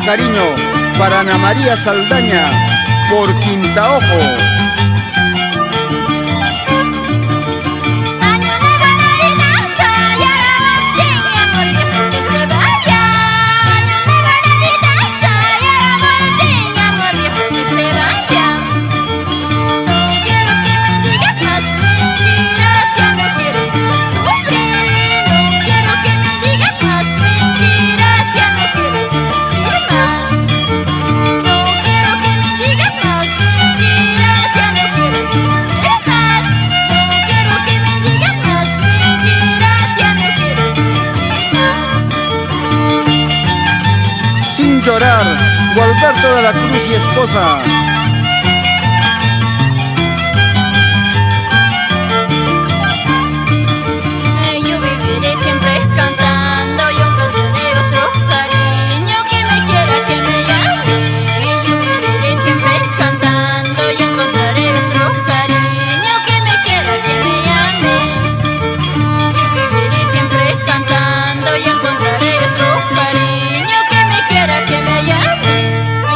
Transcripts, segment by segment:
cariño para Ana María Saldaña por Quintaojo. Sin llorar, Gualberto de la Cruz y esposa. Yo viviré siempre cantando y encontraré otro cariño que me quiera, que me llame. Yo viviré siempre cantando y encontraré otro cariño que me quiera, que me llame. Yo viviré siempre cantando y encontraré otro cariño que me quiera, que me llame.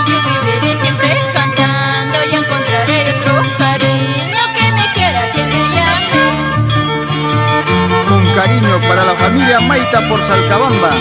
Yo viviré siempre cantando y encontraré otro cariño que me quiera, que me llame. Con cariño para la familia Maita por Salcabamba.